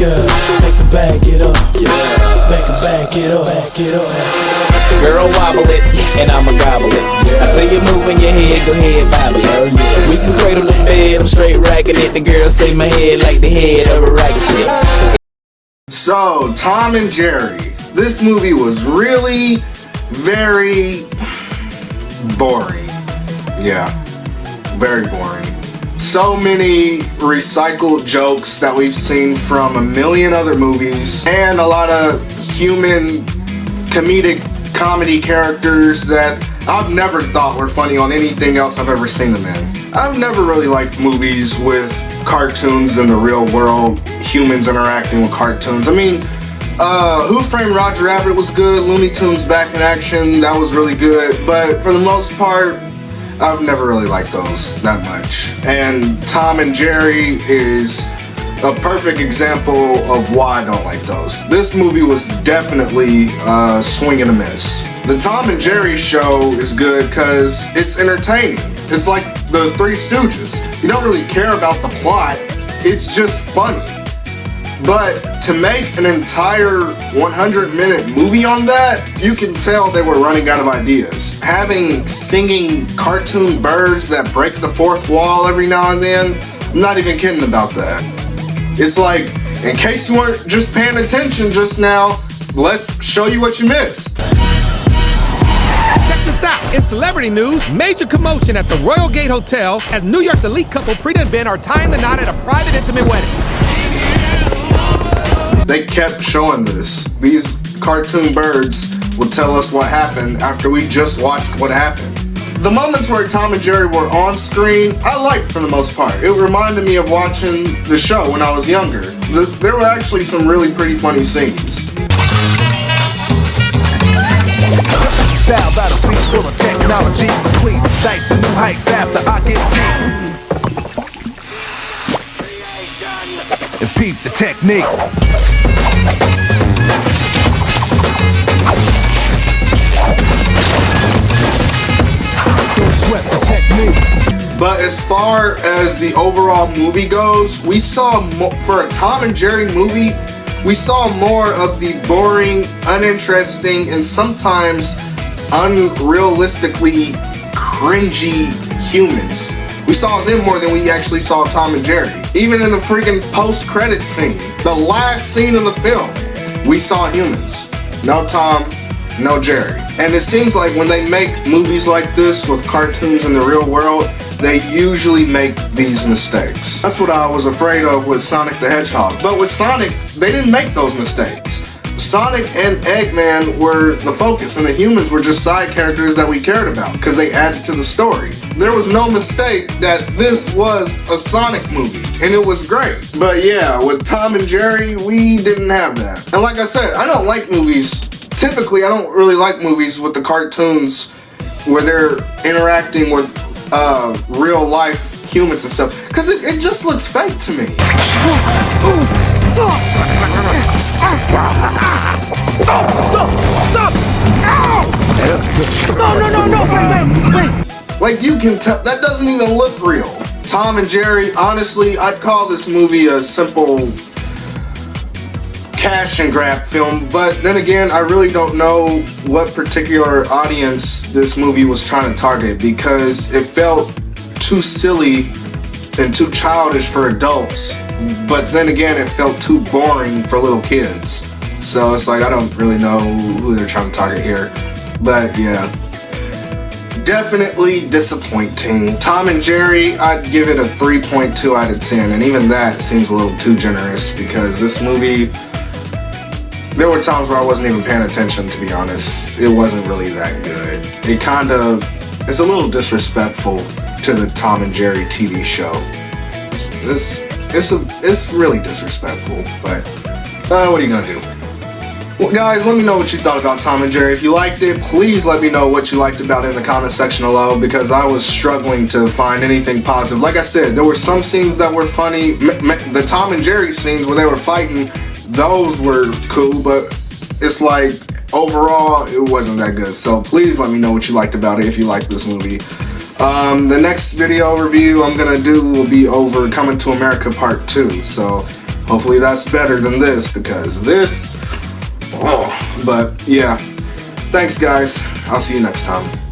Yeah, make them back it up. Yeah, make them back it up, back it up. Girl, wobble it, and I'ma gobble it. I say you moving your head, go ahead, bobble it. We can cradle the bed, I'm straight racking it. The girl say my head like the head of a racket shit. So, Tom and Jerry. This movie was really very boring. Yeah, very boring. So many recycled jokes that we've seen from a million other movies, and a lot of human comedy characters that I've never thought were funny on anything else I've ever seen them in. I've never really liked movies with cartoons in the real world, humans interacting with cartoons. I mean, Who Framed Roger Rabbit was good, Looney Tunes Back in Action, that was really good, but for the most part, I've never really liked those that much. And Tom and Jerry is a perfect example of why I don't like those. This movie was definitely a swing and a miss. The Tom and Jerry show is good because it's entertaining. It's like the Three Stooges. You don't really care about the plot, it's just funny. But to make an entire 100-minute movie on that, you can tell they were running out of ideas. Having singing cartoon birds that break the fourth wall every now and then, I'm not even kidding about that. It's like, in case you weren't just paying attention just now, let's show you what you missed. Check this out. In celebrity news, major commotion at the Royal Gate Hotel as New York's elite couple Preeta and Ben are tying the knot at a private intimate wedding. They kept showing this. These cartoon birds will tell us what happened after we just watched what happened. The moments where Tom and Jerry were on screen, I liked for the most part. It reminded me of watching the show when I was younger. There were actually some really pretty funny scenes. Style battlefield full of technology, complete sights and new heights after I get deep. And peep the technique. Don't sweat the technique. But as far as the overall movie goes, we saw for a Tom and Jerry movie, we saw more of the boring, uninteresting, and sometimes unrealistically cringy humans. We saw them more than we actually saw Tom and Jerry. Even in the freaking post-credits scene, the last scene of the film, we saw humans. No Tom, no Jerry. And it seems like when they make movies like this with cartoons in the real world, they usually make these mistakes. That's what I was afraid of with Sonic the Hedgehog. But with Sonic, they didn't make those mistakes. Sonic and Eggman were the focus, and the humans were just side characters that we cared about because they added to the story. There was no mistake that this was a Sonic movie, and it was great. But yeah, with Tom and Jerry, we didn't have that. And like I said, I don't like movies. Typically, I don't really like movies with the cartoons where they're interacting with real life humans and stuff, because it just looks fake to me. Stop! Ow! No, wait. Like, you can tell, that doesn't even look real. Tom and Jerry, honestly, I'd call this movie a simple cash and grab film, but then again, I really don't know what particular audience this movie was trying to target, because it felt too silly and too childish for adults, but then again, it felt too boring for little kids. So it's like, I don't really know who they're trying to target here. But yeah, definitely disappointing. Tom and Jerry, I'd give it a 3.2 out of 10, and even that seems a little too generous, because this movie, there were times where I wasn't even paying attention, to be honest. It wasn't really that good. It's a little disrespectful to the Tom and Jerry TV show. It's really disrespectful, but what are you gonna do? Well, guys, let me know what you thought about Tom and Jerry. If you liked it, please let me know what you liked about it in the comment section below, because I was struggling to find anything positive. Like I said, there were some scenes that were funny. The Tom and Jerry scenes where they were fighting, those were cool, but it's like, overall, it wasn't that good. So please let me know what you liked about it if you liked this movie. The next video review I'm gonna do will be over Coming to America Part 2. So Hopefully that's better than this, because this, oh, but yeah. Thanks guys, I'll see you next time.